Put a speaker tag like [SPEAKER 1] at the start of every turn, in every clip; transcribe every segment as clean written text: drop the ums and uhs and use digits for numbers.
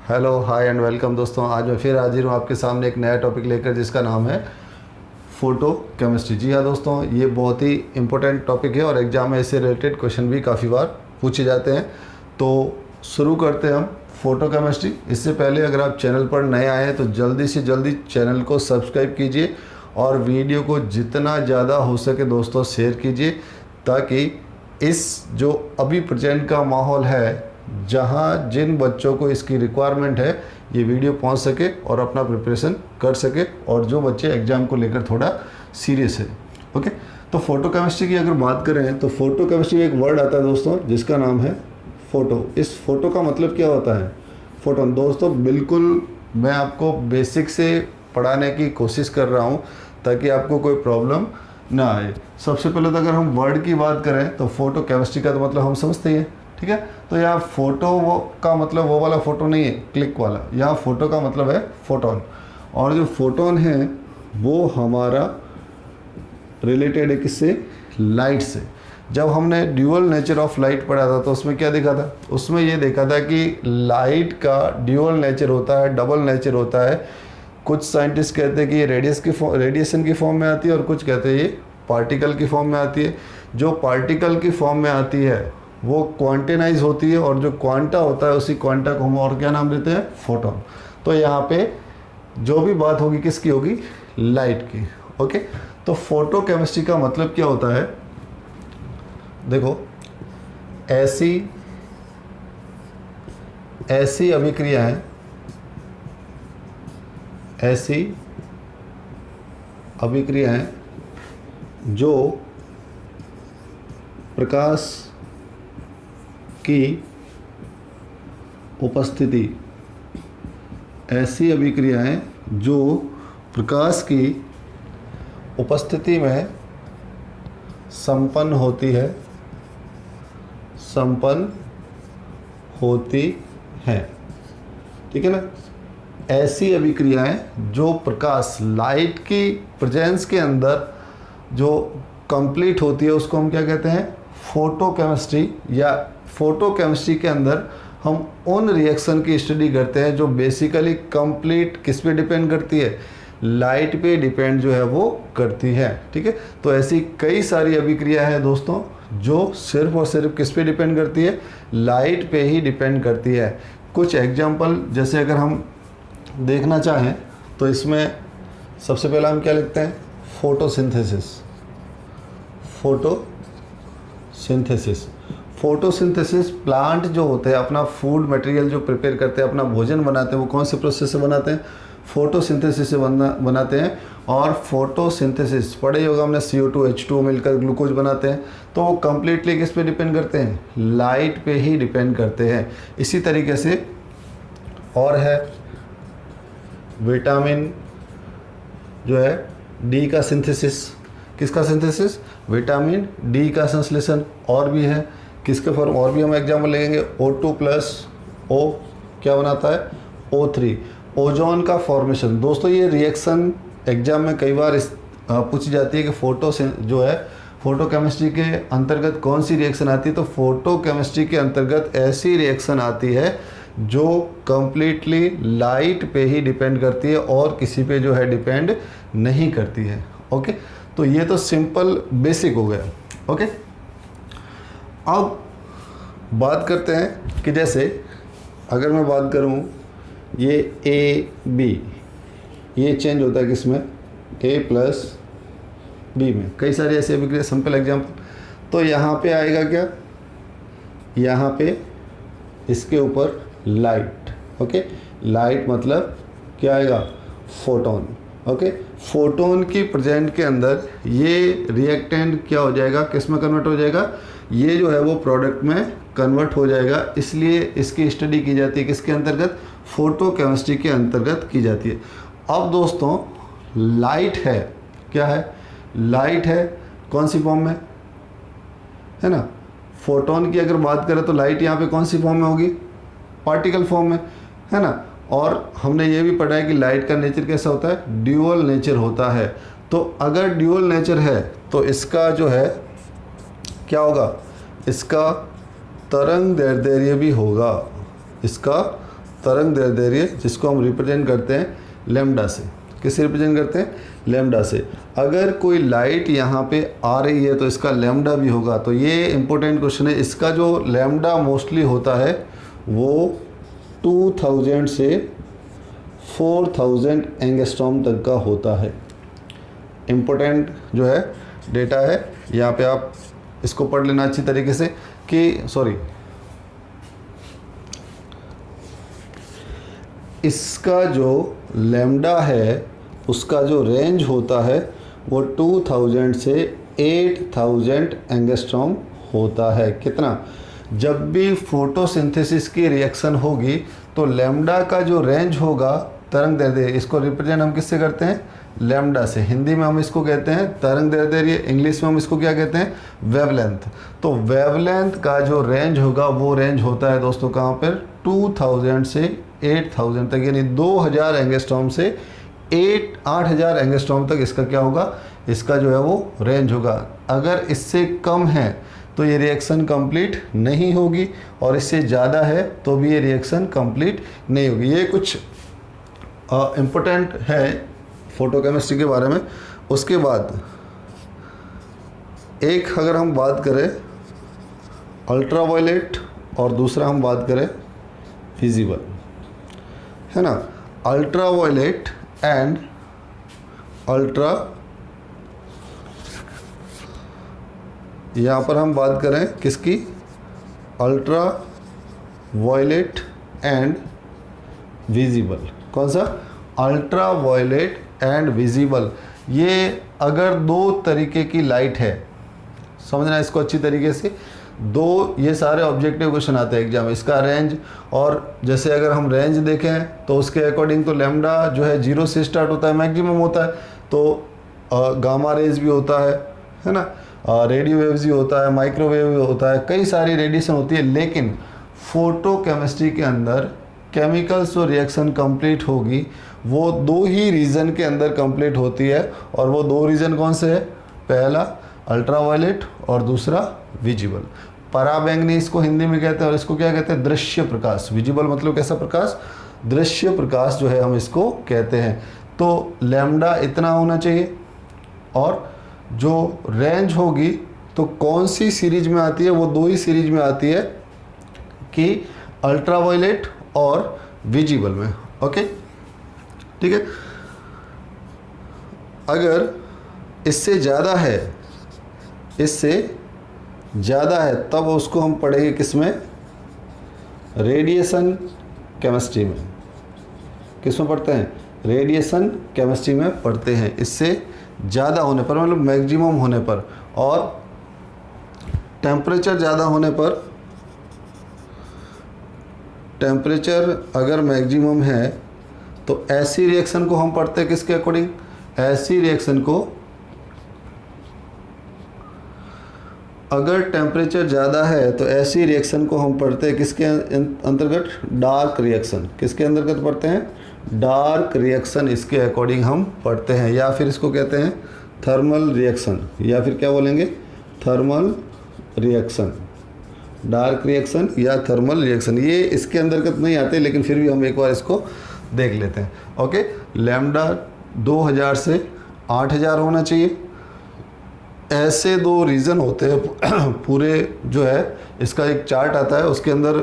[SPEAKER 1] Hello hi and welcome दोस्तों। आज मैं फिर हाजिर हूँ आपके सामने एक नया टॉपिक लेकर जिसका नाम है फोटो केमिस्ट्री। जी हाँ दोस्तों, ये बहुत ही इम्पोर्टेंट टॉपिक है और एग्जाम में इससे रिलेटेड क्वेश्चन भी काफ़ी बार पूछे जाते हैं। तो शुरू करते हैं हम फोटो केमिस्ट्री। इससे पहले अगर आप चैनल पर नए आए हैं तो जल्दी से जल्दी चैनल को सब्सक्राइब कीजिए और वीडियो को जितना ज़्यादा हो सके दोस्तों शेयर कीजिए, ताकि इस जो अभी प्रेजेंट का माहौल है, जहाँ जिन बच्चों को इसकी रिक्वायरमेंट है, ये वीडियो पहुंच सके और अपना प्रिपरेशन कर सके, और जो बच्चे एग्ज़ाम को लेकर थोड़ा सीरियस है। ओके, तो फोटो केमिस्ट्री की अगर बात करें तो फोटो केमिस्ट्री एक वर्ड आता है दोस्तों जिसका नाम है फ़ोटो। इस फोटो का मतलब क्या होता है? फोटोन। दोस्तों बिल्कुल मैं आपको बेसिक से पढ़ाने की कोशिश कर रहा हूँ ताकि आपको कोई प्रॉब्लम ना आए। सबसे पहले तो अगर हम वर्ड की बात करें तो फोटो केमिस्ट्री का तो मतलब हम समझते हैं, ठीक है। तो यहाँ फोटो का मतलब वो वाला फ़ोटो नहीं है क्लिक वाला, यहाँ फ़ोटो का मतलब है फोटोन। और जो फोटोन है वो हमारा रिलेटेड है किससे? लाइट से। जब हमने ड्यूअल नेचर ऑफ लाइट पढ़ा था तो उसमें क्या देखा था? उसमें ये देखा था कि लाइट का ड्यूअल नेचर होता है, डबल नेचर होता है। कुछ साइंटिस्ट कहते हैं कि ये रेडिएशन की फॉर्म में आती है और कुछ कहते हैं ये पार्टिकल की फॉर्म में आती है। जो पार्टिकल की फॉर्म में आती है वो क्वांटेनाइज होती है और जो क्वांटा होता है उसी क्वांटा को हम और क्या नाम देते हैं? फोटोन। तो यहाँ पे जो भी बात होगी किसकी होगी? लाइट की। ओके, तो फोटो केमिस्ट्री का मतलब क्या होता है? देखो, ऐसी अभिक्रियाएं, जो प्रकाश की उपस्थिति, ऐसी अभिक्रियाएं जो प्रकाश की उपस्थिति में संपन्न होती हैं, ठीक है ना। ऐसी अभिक्रियाएं जो प्रकाश, लाइट की प्रेजेंस के अंदर जो कंप्लीट होती है उसको हम क्या कहते हैं? Photo chemistry. या फोटो केमिस्ट्री के अंदर हम उन रिएक्शन की स्टडी करते हैं जो बेसिकली कंप्लीट किस पे डिपेंड करती है? लाइट पे डिपेंड जो है वो करती है, ठीक है। तो ऐसी कई सारी अभिक्रिया है दोस्तों जो सिर्फ और सिर्फ किस पे डिपेंड करती है? लाइट पे ही डिपेंड करती है। कुछ एग्जांपल जैसे अगर हम देखना चाहें तो इसमें सबसे पहला हम क्या लिखते हैं? फोटोसिंथेसिस प्लांट जो होते हैं अपना फूड मटेरियल जो प्रिपेयर करते हैं, अपना भोजन बनाते हैं, वो कौन से प्रोसेस से बनाते हैं? फोटोसिंथेसिस से बनाते हैं। और फोटोसिंथेसिस पढ़े ही होगा हमने, CO2 H2 मिलकर ग्लूकोज बनाते हैं। तो वो कम्प्लीटली किस पे डिपेंड करते हैं? लाइट पे ही डिपेंड करते हैं। इसी तरीके से और है विटामिन जो है डी का सिंथेसिस। किसका सिंथेसिस? विटामिन डी का संश्लेषण। और भी है किसके फॉर्म, और भी हम एग्जाम्पल लेंगे। O2 प्लस O क्या बनाता है? O3, ओजोन का फॉर्मेशन। दोस्तों ये रिएक्शन एग्जाम में कई बार पूछी जाती है कि फोटो केमिस्ट्री के अंतर्गत कौन सी रिएक्शन आती है? तो फोटो केमिस्ट्री के अंतर्गत ऐसी रिएक्शन आती है जो कम्प्लीटली लाइट पे ही डिपेंड करती है और किसी पे जो है डिपेंड नहीं करती है। ओके, तो ये तो सिंपल बेसिक हो गया। ओके, अब बात करते हैं कि जैसे अगर मैं बात करूं ये AB, ये चेंज होता है किसमें? A प्लस B में। कई सारी ऐसी अभिक्रिया, सिंपल एग्जाम्पल। तो यहाँ पे आएगा क्या? यहाँ पे इसके ऊपर लाइट। ओके, लाइट मतलब क्या आएगा? फोटोन। ओके, फोटोन की प्रेजेंट के अंदर ये रिएक्टेंट क्या हो जाएगा? किस में कन्वर्ट हो जाएगा? ये जो है वो प्रोडक्ट में कन्वर्ट हो जाएगा। इसलिए इसकी स्टडी की जाती है किसके अंतर्गत? फोटो केमिस्ट्री के अंतर्गत की जाती है। अब दोस्तों लाइट है, क्या है? लाइट है कौन सी फॉर्म में है ना? फोटोन की अगर बात करें तो लाइट यहाँ पे कौन सी फॉर्म में होगी? पार्टिकल फॉर्म में, है ना। और हमने ये भी पढ़ा है कि लाइट का नेचर कैसा होता है? ड्यूअल नेचर होता है। तो अगर ड्यूअल नेचर है तो इसका जो है क्या होगा? इसका तरंग दैर्ध्य भी होगा। इसका तरंग दैर्ध्य जिसको हम रिप्रेजेंट करते हैं लैम्डा से। किससे रिप्रेजेंट करते हैं? लैम्डा से। अगर कोई लाइट यहाँ पे आ रही है तो इसका लैम्डा भी होगा। तो ये इंपॉर्टेंट क्वेश्चन है। इसका जो लैम्डा मोस्टली होता है वो 2000 से 4000 एंगस्ट्रॉम तक का होता है। इम्पोर्टेंट जो है डेटा है, यहाँ पे आप इसको पढ़ लेना अच्छी तरीके से कि इसका जो लैम्डा है उसका जो रेंज होता है वो 2000 से 8000 एंगस्ट्रॉम होता है। कितना? जब भी फोटोसिंथेसिस की रिएक्शन होगी तो लैम्डा का जो रेंज होगा तरंग दैर्ध्य, इसको रिप्रेजेंट हम किससे करते हैं? लैम्डा से। हिंदी में हम इसको कहते हैं तरंग दैर्ध्य, इंग्लिश में हम इसको क्या कहते हैं? वेवलेंथ। तो वेवलेंथ का जो रेंज होगा वो रेंज होता है दोस्तों कहाँ पर? 2000 से 8000 तक, यानी 2000 एंगस्ट्रॉम से 8000 एंगस्ट्रॉम तक इसका क्या होगा? इसका जो है वो रेंज होगा। अगर इससे कम है तो ये रिएक्शन कंप्लीट नहीं होगी, और इससे ज़्यादा है तो भी ये रिएक्शन कंप्लीट नहीं होगी। ये कुछ इम्पोर्टेंट है फोटोकेमिस्ट्री के बारे में। उसके बाद एक अगर हम बात करें अल्ट्रावायलेट और दूसरा हम बात करें विजिबल, है ना। अल्ट्रावायलेट एंड यहाँ पर हम बात करें किसकी? Ultraviolet and visible. कौन सा? Ultraviolet and visible. ये अगर दो तरीके की लाइट है, समझना इसको अच्छी तरीके से, दो ये सारे ऑब्जेक्टिव क्वेश्चन आते हैं एग्जाम में। इसका रेंज, और जैसे अगर हम रेंज देखें तो उसके अकॉर्डिंग तो लैम्डा जो है 0 से स्टार्ट होता है, मैक्सिमम होता है। तो गामा रेज भी होता है ना, रेडियो वेव्स भी होता है, माइक्रोवेव भी होता है, कई सारी रेडिएशन होती है। लेकिन फोटो केमिस्ट्री के अंदर केमिकल्स जो रिएक्शन कंप्लीट होगी वो दो ही रीजन के अंदर कंप्लीट होती है, और वो दो रीजन कौन से है? पहला अल्ट्रावायलेट और दूसरा विजिबल। पराबैंगनी इसको हिंदी में कहते हैं, और इसको क्या कहते हैं? दृश्य प्रकाश। विजिबल मतलब कैसा प्रकाश? दृश्य प्रकाश जो है हम इसको कहते हैं। तो लैम्डा इतना होना चाहिए, और जो रेंज होगी तो कौन सी सीरीज में आती है? वो दो ही सीरीज में आती है कि अल्ट्रावायलेट और विजिबल में। ओके, ठीक है। अगर इससे ज़्यादा है तब उसको हम पढ़ेंगे किस में? रेडिएशन केमिस्ट्री में। किस में पढ़ते हैं? रेडिएशन केमिस्ट्री में पढ़ते हैं। इससे ज़्यादा होने पर, मतलब मैक्सिमम होने पर, और टेम्परेचर ज़्यादा होने पर, टेम्परेचर अगर मैक्सिमम है तो ऐसी रिएक्शन को हम पढ़ते हैं किसके अकॉर्डिंग? ऐसी रिएक्शन को, अगर टेम्परेचर ज़्यादा है तो ऐसी रिएक्शन को हम पढ़ते हैं किसके अंतर्गत? Dark reaction. किसके अंतर्गत पढ़ते हैं? Dark reaction. इसके अकॉर्डिंग हम पढ़ते हैं, या फिर इसको कहते हैं थर्मल रिएक्शन, या फिर क्या बोलेंगे? Thermal reaction. डार्क रिएक्शन या थर्मल रिएक्शन, ये इसके अंतर्गत नहीं आते, लेकिन फिर भी हम एक बार इसको देख लेते हैं। ओके, लैम्डा 2000 से 8000 होना चाहिए। ऐसे दो रीज़न होते हैं पूरे, जो है इसका एक चार्ट आता है, उसके अंदर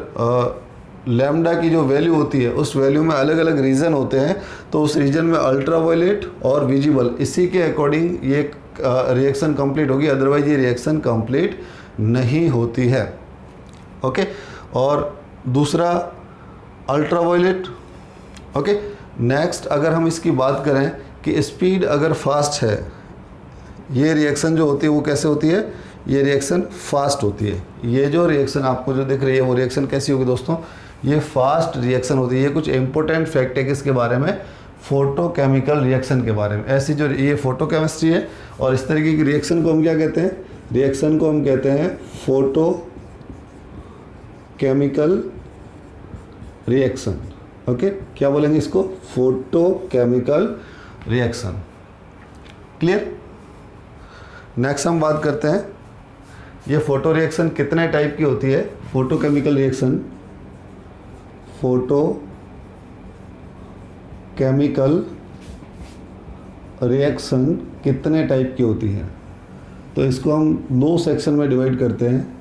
[SPEAKER 1] लैम्डा की जो वैल्यू होती है उस वैल्यू में अलग अलग रीजन होते हैं। तो उस रीजन में अल्ट्रावायलेट और विजिबल, इसी के अकॉर्डिंग ये रिएक्शन कंप्लीट होगी, अदरवाइज ये रिएक्शन कंप्लीट नहीं होती है। ओके, और दूसरा अल्ट्रावायलेट। ओके, नेक्स्ट अगर हम इसकी बात करें कि स्पीड अगर फास्ट है, ये रिएक्शन जो होती है वो कैसे होती है? ये रिएक्शन फास्ट होती है। ये जो रिएक्शन आपको जो दिख रही है वो रिएक्शन कैसी होगी दोस्तों? ये फास्ट रिएक्शन होती है। ये कुछ इंपॉर्टेंट फैक्ट है किसके बारे में? फोटोकेमिकल रिएक्शन के बारे में। ऐसी जो ये फोटोकेमिस्ट्री है, और इस तरीके की रिएक्शन को हम क्या कहते हैं? रिएक्शन को हम कहते हैं फोटोकेमिकल रिएक्शन। ओके, क्या बोलेंगे इसको? Photochemical reaction. क्लियर? नेक्स्ट हम बात करते हैं ये फोटो रिएक्शन कितने टाइप की होती है। Photochemical reaction, photochemical chemical reaction कितने टाइप की होती है? तो इसको हम दो सेक्शन में डिवाइड करते हैं।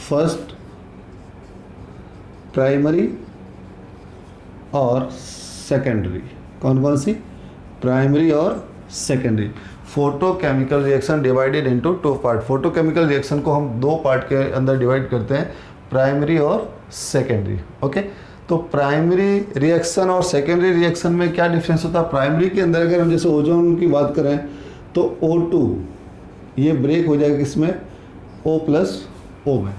[SPEAKER 1] फर्स्ट प्राइमरी और सेकेंडरी। कौन कौन सी? प्राइमरी और secondary. Photochemical reaction divided into two part. Photochemical reaction को हम दो पार्ट के अंदर डिवाइड करते हैं, प्राइमरी और सेकेंडरी। ओके, तो प्राइमरी रिएक्शन और सेकेंडरी रिएक्शन में क्या डिफरेंस होता है? प्राइमरी के अंदर अगर हम जैसे ओजोन की बात करें तो O2 ये ब्रेक हो जाएगा किसमें? O प्लस O में।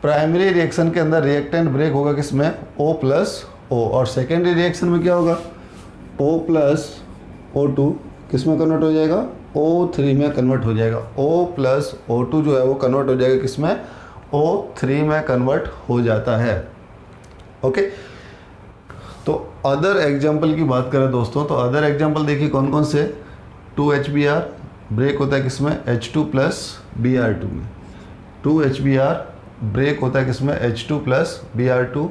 [SPEAKER 1] प्राइमरी रिएक्शन के अंदर रिएक्टेंट ब्रेक होगा किसमें? O plus O। और सेकेंडरी रिएक्शन में क्या होगा? O प्लस O2 किस में कन्वर्ट हो जाएगा? O3 में कन्वर्ट हो जाएगा। O प्लस O2 जो है वो कन्वर्ट हो जाएगा किसमें? O3 में कन्वर्ट हो जाता है। ओके, तो अदर एग्जाम्पल की बात करें दोस्तों, तो अदर एग्जाम्पल देखिए कौन कौन से? 2HBr ब्रेक होता है किसमें? H2 प्लस Br2 में। 2HBr ब्रेक होता है किसमें? H2 plus Br2।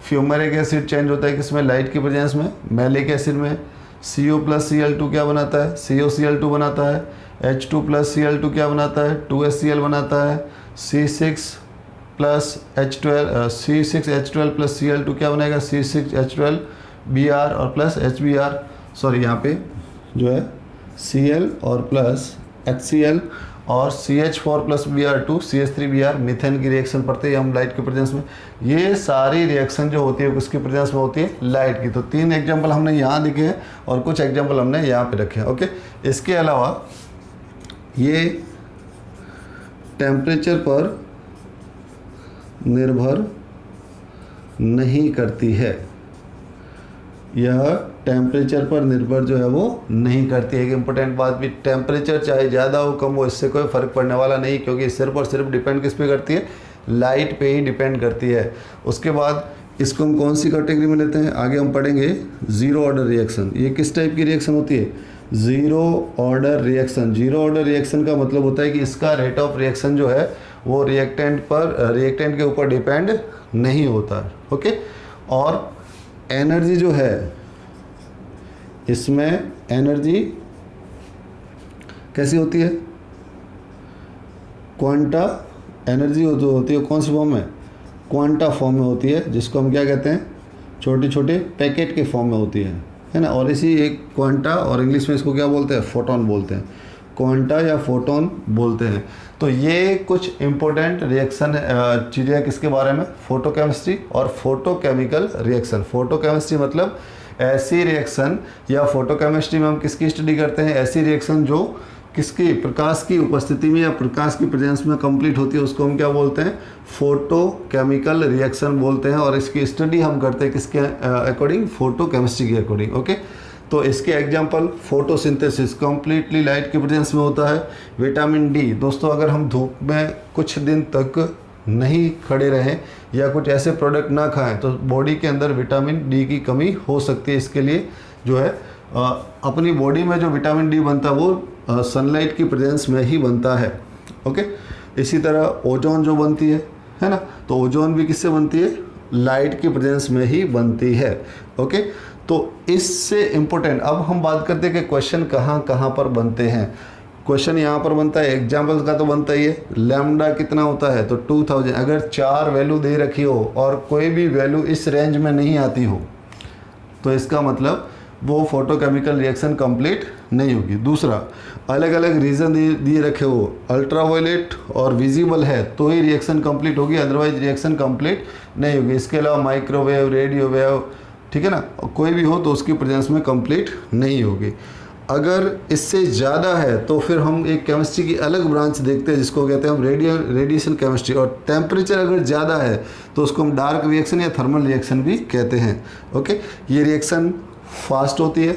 [SPEAKER 1] Fumaric acid change होता है किसमें? लाइट की प्रेजेंस में, मैलिक एसिड में। CO प्लस Cl2 क्या बनाता है? COCl2 बनाता है। H2 प्लस Cl2 क्या बनाता है? 2HCl बनाता है। C6H12 प्लस Cl2 क्या बनेगा? C6H12Br और प्लस HBr, सॉरी यहाँ पे जो है Cl और प्लस HCl और CH4 plus Br2 CH3Br methane की रिएक्शन पड़ती है हम लाइट के प्रेजेंस में। ये सारी रिएक्शन जो होती है किसके प्रेजेंस में होती है? लाइट की। तो 3 एग्जांपल हमने यहाँ लिखे हैं और कुछ एग्जांपल हमने यहाँ पे रखे हैं। ओके, इसके अलावा ये टेम्परेचर पर निर्भर नहीं करती है। यह टेम्परेचर पर निर्भर जो है वो नहीं करती है। एक इम्पोर्टेंट बात भी, टेम्परेचर चाहे ज़्यादा हो कम हो इससे कोई फ़र्क पड़ने वाला नहीं, क्योंकि सिर्फ और सिर्फ डिपेंड किस पे करती है? लाइट पे ही डिपेंड करती है। उसके बाद इसको हम कौन सी कैटेगरी में लेते हैं? आगे हम पढ़ेंगे ज़ीरो ऑर्डर रिएक्शन। ये किस टाइप की रिएक्शन होती है? Zero order reaction. Zero order reaction का मतलब होता है कि इसका रेट ऑफ रिएक्शन जो है वो रिएक्टेंट के ऊपर डिपेंड नहीं होता। ओके, और एनर्जी जो है इसमें एनर्जी कैसी होती है? क्वांटा एनर्जी जो होती है कौन सी फॉर्म में? क्वांटा फॉर्म में होती है, जिसको हम क्या कहते हैं? छोटे छोटे पैकेट के फॉर्म में होती है ना। और इसी एक क्वांटा, और इंग्लिश में इसको क्या बोलते हैं? फोटोन बोलते हैं। क्वांटा या फोटोन बोलते हैं। तो ये कुछ इम्पोर्टेंट रिएक्शन चीज़ें हैं किसके बारे में? फोटोकेमिस्ट्री और फोटोकेमिकल रिएक्शन। फोटोकेमिस्ट्री मतलब ऐसी रिएक्शन, या फोटोकेमिस्ट्री में हम किसकी स्टडी करते हैं? ऐसी रिएक्शन जो किसकी? प्रकाश की उपस्थिति में या प्रकाश की प्रेजेंस में कंप्लीट होती है, उसको हम क्या बोलते हैं? फोटोकेमिकल रिएक्शन बोलते हैं। और इसकी स्टडी हम करते हैं किसके अकॉर्डिंग? फोटोकेमिस्ट्री के अकॉर्डिंग। ओके, तो इसके एग्जांपल फोटोसिंथेसिस कंप्लीटली लाइट के प्रेजेंस में होता है। विटामिन डी दोस्तों, अगर हम धूप में कुछ दिन तक नहीं खड़े रहें या कुछ ऐसे प्रोडक्ट ना खाएं तो बॉडी के अंदर विटामिन डी की कमी हो सकती है। इसके लिए जो है अपनी बॉडी में जो विटामिन डी बनता है वो सनलाइट की प्रेजेंस में ही बनता है। ओके, इसी तरह ओजोन जो बनती है ना, तो ओजोन भी किससे बनती है? लाइट की प्रेजेंस में ही बनती है। ओके, तो इससे इम्पोर्टेंट अब हम बात करते हैं कि क्वेश्चन कहाँ कहाँ पर बनते हैं। क्वेश्चन यहाँ पर बनता है, एग्जाम्पल का तो बनता ही है। लैम्डा कितना होता है? तो 2000। अगर 4 वैल्यू दे रखी हो और कोई भी वैल्यू इस रेंज में नहीं आती हो तो इसका मतलब वो फोटोकेमिकल रिएक्शन कंप्लीट नहीं होगी। दूसरा, अलग अलग रीज़न दिए रखे हो, अल्ट्रावायलेट और विजिबल है तो ही रिएक्शन कंप्लीट होगी, अदरवाइज रिएक्शन कंप्लीट नहीं होगी। इसके अलावा माइक्रोवेव, रेडियो वेव, ठीक है ना, कोई भी हो तो उसकी प्रेजेंस में कंप्लीट नहीं होगी। अगर इससे ज़्यादा है तो फिर हम एक केमिस्ट्री की अलग ब्रांच देखते हैं जिसको कहते हैं हम रेडिएशन केमिस्ट्री। और टेम्परेचर अगर ज़्यादा है तो उसको हम डार्क रिएक्शन या थर्मल रिएक्शन भी कहते हैं। ओके, ये रिएक्शन फास्ट होती है।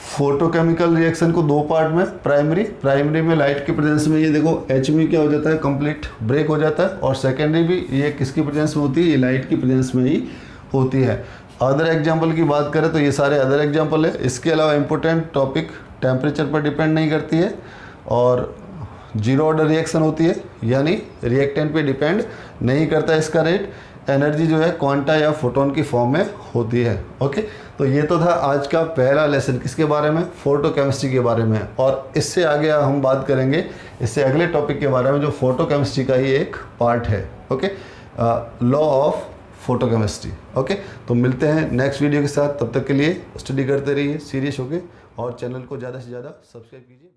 [SPEAKER 1] फोटोकेमिकल रिएक्शन को दो पार्ट में, प्राइमरी में लाइट की प्रेजेंस में ये देखो HMU क्या हो जाता है? कंप्लीट ब्रेक हो जाता है। और सेकेंडरी भी ये किसकी प्रेजेंस में होती है? ये लाइट की प्रेजेंस में ही होती है। अदर एग्जाम्पल की बात करें तो ये सारे अदर एग्जाम्पल है। इसके अलावा इम्पोर्टेंट टॉपिक टेम्परेचर पर डिपेंड नहीं करती है और जीरो ऑर्डर रिएक्शन होती है, यानी रिएक्टेंट पे डिपेंड नहीं करता इसका रेट। एनर्जी जो है क्वांटा या फोटोन की फॉर्म में होती है। ओके, तो ये तो था आज का पहला लेसन, किसके बारे में, फोटोकेमिस्ट्री के बारे में। और इससे आगे हम बात करेंगे इससे अगले टॉपिक के बारे में जो फोटोकेमिस्ट्री का ही एक पार्ट है। Okay, law of photochemistry. Okay, तो मिलते हैं नेक्स्ट वीडियो के साथ, तब तक के लिए स्टडी करते रहिए सीरियस होके और चैनल को ज़्यादा से ज़्यादा सब्सक्राइब कीजिए।